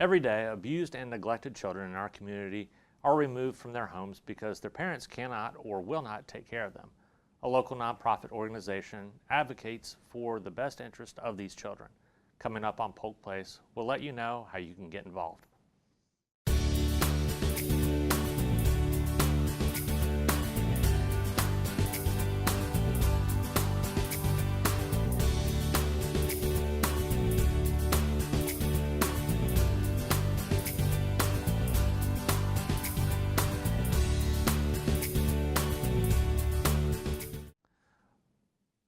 Every day, abused and neglected children in our community are removed from their homes because their parents cannot or will not take care of them. A local nonprofit organization advocates for the best interest of these children. Coming up on Polk Place, we'll let you know how you can get involved.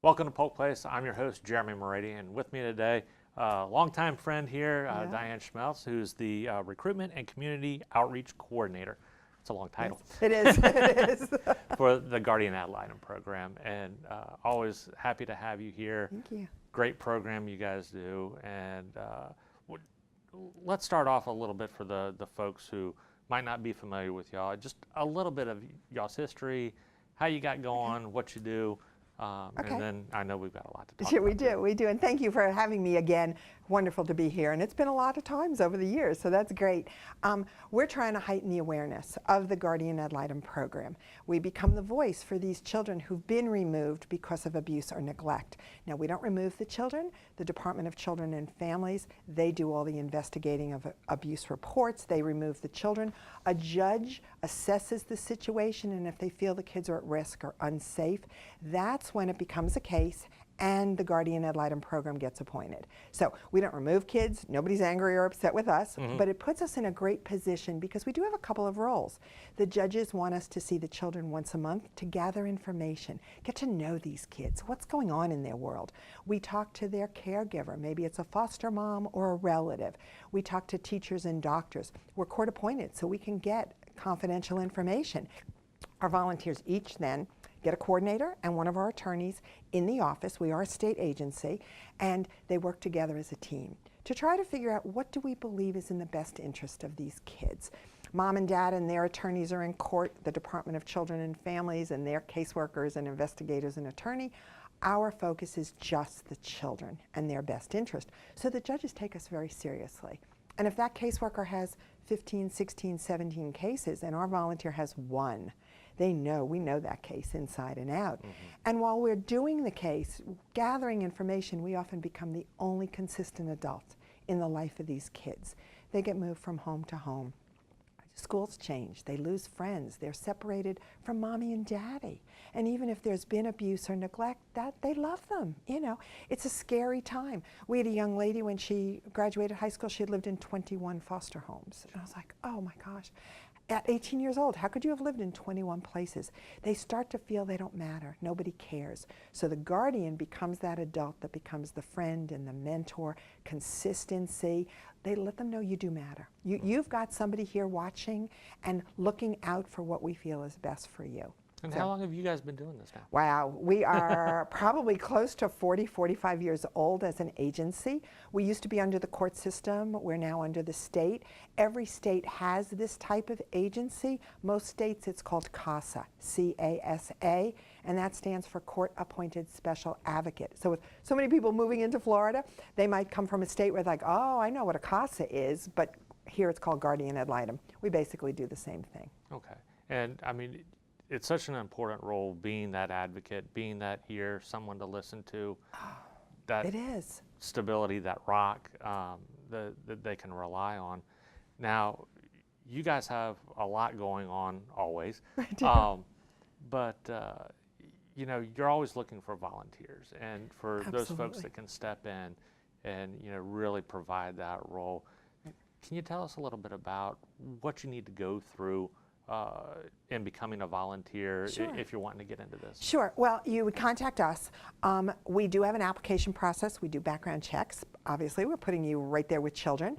Welcome to Polk Place. I'm your host, Jeremy Morady, and with me today, longtime friend here, Diane Schmelz, who's the Recruitment and Community Outreach Coordinator. It's a long title. Yes, it is. It is. For the Guardian Ad Litem program, and always happy to have you here. Thank you. Great program you guys do, and let's start off a little bit for the folks who might not be familiar with y'all. Just a little bit of y'all's history, how you got going, what you do. And then I know we've got a lot to talk about. We do, and thank you for having me again. Wonderful to be here, and it's been a lot of times over the years, so that's great. We're trying to heighten the awareness of the Guardian Ad Litem program. We become the voice for these children who've been removed because of abuse or neglect. Now, we don't remove the children. The Department of Children and Families, they do all the investigating of abuse reports. They remove the children. A judge assesses the situation, and if they feel the kids are at risk or unsafe, that's when it becomes a case and the Guardian Ad Litem program gets appointed. So we don't remove kids, nobody's angry or upset with us, but it puts us in a great position because we do have a couple of roles. The judges want us to see the children once a month to gather information, get to know these kids, what's going on in their world. We talk to their caregiver, maybe it's a foster mom or a relative. We talk to teachers and doctors. We're court appointed so we can get confidential information. Our volunteers each then get a coordinator and one of our attorneys in the office. We are a state agency, and they work together as a team to try to figure out what do we believe is in the best interest of these kids. Mom and dad and their attorneys are in court, the Department of Children and Families and their caseworkers and investigators and attorney. Our focus is just the children and their best interest. So the judges take us very seriously. And if that caseworker has 15, 16, 17 cases and our volunteer has one, we know that case inside and out. And while we're doing the case, gathering information, we often become the only consistent adult in the life of these kids. They get moved from home to home. Schools change, they lose friends, they're separated from mommy and daddy. And even if there's been abuse or neglect, they love them, you know. It's a scary time. We had a young lady when she graduated high school, she had lived in 21 foster homes. And I was like, oh my gosh. At 18 years old, how could you have lived in 21 places? They start to feel they don't matter, nobody cares. So the guardian becomes that adult that becomes the friend and the mentor, consistency. They let them know you do matter. You've got somebody here watching and looking out for what we feel is best for you. And how long have you guys been doing this now? Wow, we are probably close to 40, 45 years old as an agency. We used to be under the court system. We're now under the state. Every state has this type of agency. Most states it's called CASA, C-A-S-A, and that stands for Court Appointed Special Advocate. So with so many people moving into Florida, they might come from a state where they're like, oh, I know what a CASA is, but here it's called Guardian Ad Litem. We basically do the same thing. Okay, and I mean, it's such an important role, being that advocate, being that ear, someone to listen to. That it is. Stability, that rock that they can rely on. Now, you guys have a lot going on always, but you know, you're always looking for volunteers and for those folks that can step in and, you know, really provide that role. Can you tell us a little bit about what you need to go through in becoming a volunteer if you're wanting to get into this? Sure. Well, you would contact us. We do have an application process. We do background checks. Obviously, we're putting you right there with children.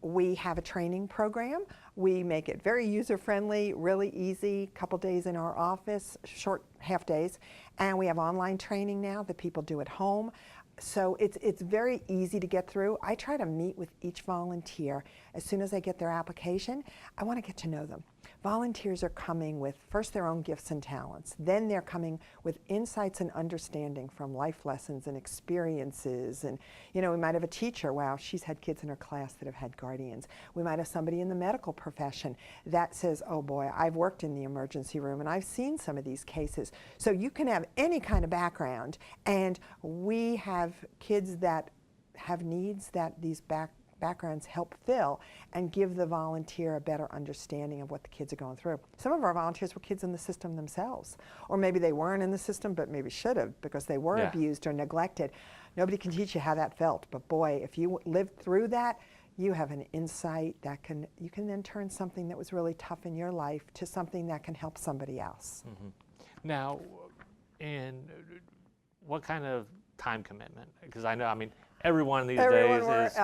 We have a training program. We make it very user-friendly, really easy, couple days in our office, short half days. And we have online training now that people do at home. So it's very easy to get through. I try to meet with each volunteer as soon as I get their application. I want to get to know them. Volunteers are coming with first their own gifts and talents, then they're coming with insights and understanding from life lessons and experiences. And we might have a teacher, wow, she's had kids in her class that have had guardians. We might have somebody in the medical profession that says, oh boy, I've worked in the emergency room and I've seen some of these cases. So you can have any kind of background, and we have kids that have needs that these backgrounds help fill and give the volunteer a better understanding of what the kids are going through. Some of our volunteers were kids in the system themselves, or maybe they weren't in the system but maybe should have because they were abused or neglected. Nobody can teach you how that felt, but boy, if you lived through that, you have an insight that you can then turn something that was really tough in your life to something that can help somebody else. Mm-hmm. Now, and what kind of time commitment? Because I know, everyone these days is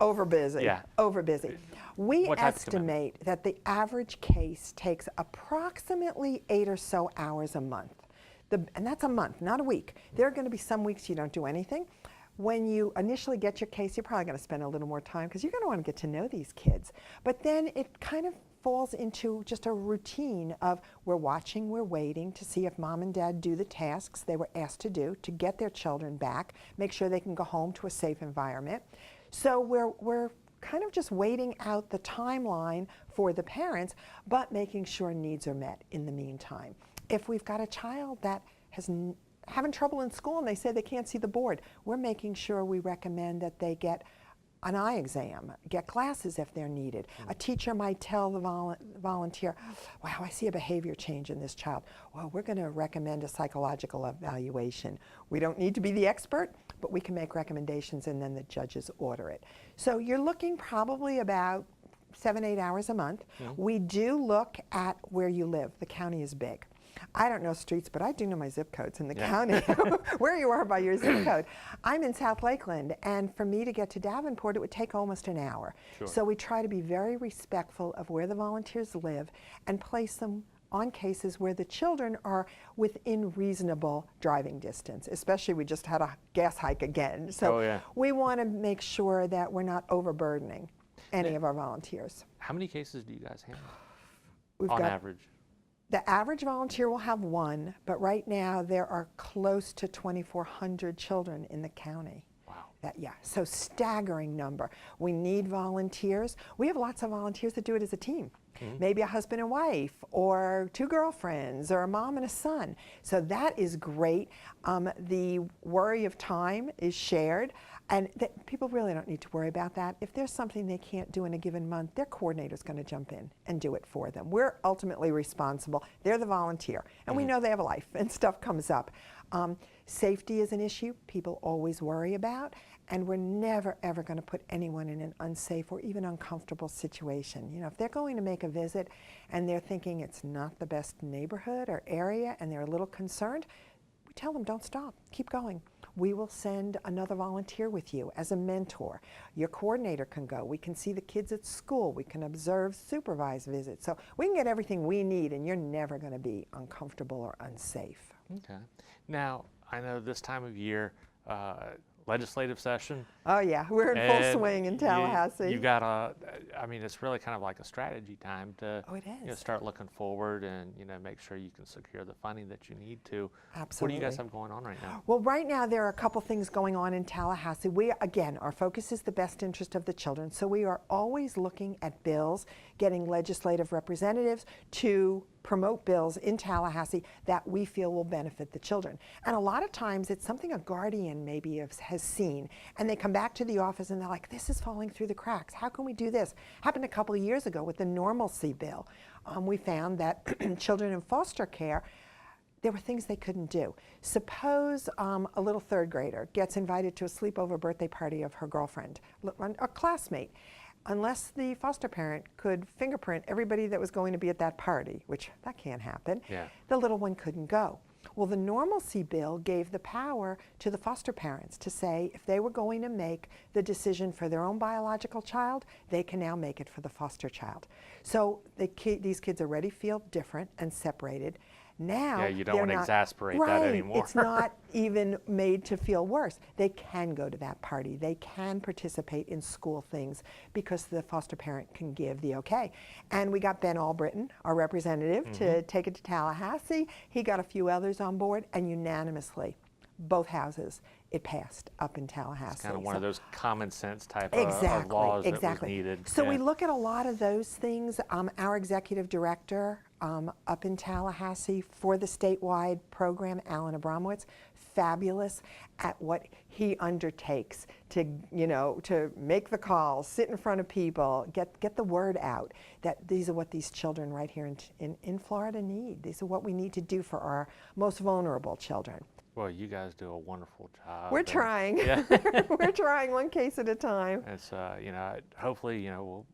over busy. Yeah. Over busy. We estimate that the average case takes approximately 8 or so hours a month. And that's a month, not a week. There are going to be some weeks you don't do anything. When you initially get your case, you're probably going to spend a little more time because you're going to want to get to know these kids. But then it kind of falls into just a routine of we're watching, we're waiting to see if mom and dad do the tasks they were asked to do to get their children back, make sure they can go home to a safe environment. So we're kind of just waiting out the timeline for the parents, but making sure needs are met in the meantime. If we've got a child that has having trouble in school and they say they can't see the board, we're making sure we recommend that they get an eye exam, get glasses if they're needed. A teacher might tell the volunteer, wow, I see a behavior change in this child. Well, we're going to recommend a psychological evaluation. We don't need to be the expert, but we can make recommendations and then the judges order it. So you're looking probably about 7-8 hours a month. We do look at where you live. The county is big. I don't know streets, but I do know my zip codes in the county, where you are by your zip code. I'm in South Lakeland, and for me to get to Davenport, it would take almost an hour. Sure. So we try to be very respectful of where the volunteers live and place them on cases where the children are within reasonable driving distance. Especially, we just had a gas hike again. So we want to make sure that we're not overburdening any of our volunteers. How many cases do you guys handle We've on got average? The average volunteer will have one, but right now there are close to 2,400 children in the county. Wow. So staggering number. We need volunteers. We have lots of volunteers that do it as a team. Maybe a husband and wife, or 2 girlfriends, or a mom and a son. So that is great. The worry of time is shared, and people really don't need to worry about that. If there's something they can't do in a given month, their coordinator's going to jump in and do it for them. We're ultimately responsible. They're the volunteer, and we know they have a life, and stuff comes up. Safety is an issue people always worry about, and we're never, ever going to put anyone in an unsafe or even uncomfortable situation. If they're going to make a visit and they're thinking it's not the best neighborhood or area and they're a little concerned, we tell them, don't stop, keep going. We will send another volunteer with you as a mentor. Your coordinator can go. We can see the kids at school. We can observe supervised visits. So we can get everything we need, and you're never going to be uncomfortable or unsafe. Okay. Now, I know this time of year, legislative session. Oh yeah, we're in full swing in Tallahassee. You got it's really kind of like a strategy time to it is. Start looking forward and make sure you can secure the funding that you need to. Absolutely. What do you guys have going on right now? Well, right now there are a couple things going on in Tallahassee. Again, our focus is the best interest of the children, so we are always looking at bills, getting legislative representatives to promote bills in Tallahassee that we feel will benefit the children. And a lot of times it's something a guardian maybe has seen, and they come back to the office and they're like, this is falling through the cracks. How can we do this? Happened a couple of years ago with the normalcy bill. We found that children in foster care, there were things they couldn't do. Suppose a little 3rd grader gets invited to a sleepover birthday party of her girlfriend, a classmate. Unless the foster parent could fingerprint everybody that was going to be at that party, which that can't happen, the little one couldn't go. Well, the normalcy bill gave the power to the foster parents to say if they were going to make the decision for their own biological child, they can now make it for the foster child. So these kids already feel different and separated. Now, Yeah, you don't they're want to not, exasperate right, that anymore. It's not even made to feel worse. They can go to that party. They can participate in school things because the foster parent can give the okay. And we got Ben Albritton, our representative, to take it to Tallahassee. He got a few others on board, and unanimously, both houses, it passed up in Tallahassee. It's kind of one of those common sense type Exactly, of laws exactly. that was needed. So Yeah. we look at a lot of those things. Our executive director up in Tallahassee for the statewide program, Alan Abramowitz, fabulous at what he undertakes to, to make the calls, sit in front of people, get the word out that these are what these children right here in Florida need. These are what we need to do for our most vulnerable children. Well, you guys do a wonderful job. We're trying. Yeah. We're trying one case at a time. It's hopefully we'll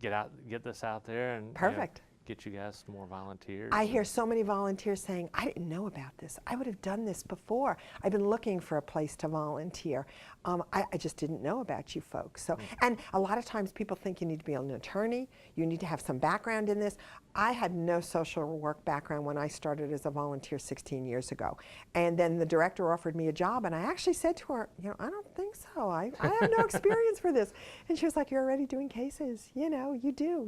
get this out there and Perfect. Get you guys some more volunteers. I hear so many volunteers saying, I didn't know about this. I would have done this before. I've been looking for a place to volunteer. I just didn't know about you folks. So, and a lot of times people think you need to be an attorney, you need to have some background in this. I had no social work background when I started as a volunteer 16 years ago. And then the director offered me a job, and I actually said to her, I don't think so. I have no experience for this. And she was like, you're already doing cases. You do.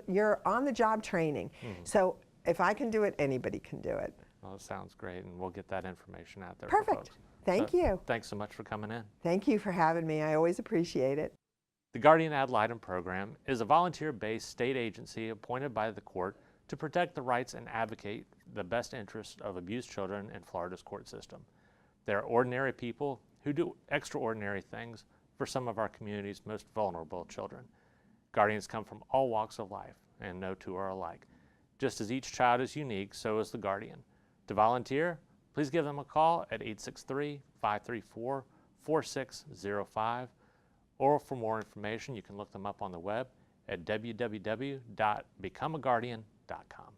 You're on the job training. So if I can do it, anybody can do it. Well, it sounds great, and we'll get that information out there. Perfect. For folks. Thank you. Thanks so much for coming in. Thank you for having me. I always appreciate it. The Guardian Ad Litem program is a volunteer-based state agency appointed by the court to protect the rights and advocate the best interests of abused children in Florida's court system. They are ordinary people who do extraordinary things for some of our community's most vulnerable children. Guardians come from all walks of life, and no two are alike. Just as each child is unique, so is the Guardian. To volunteer, please give them a call at 863-534-4605, or for more information, you can look them up on the web at www.becomeaguardian.com.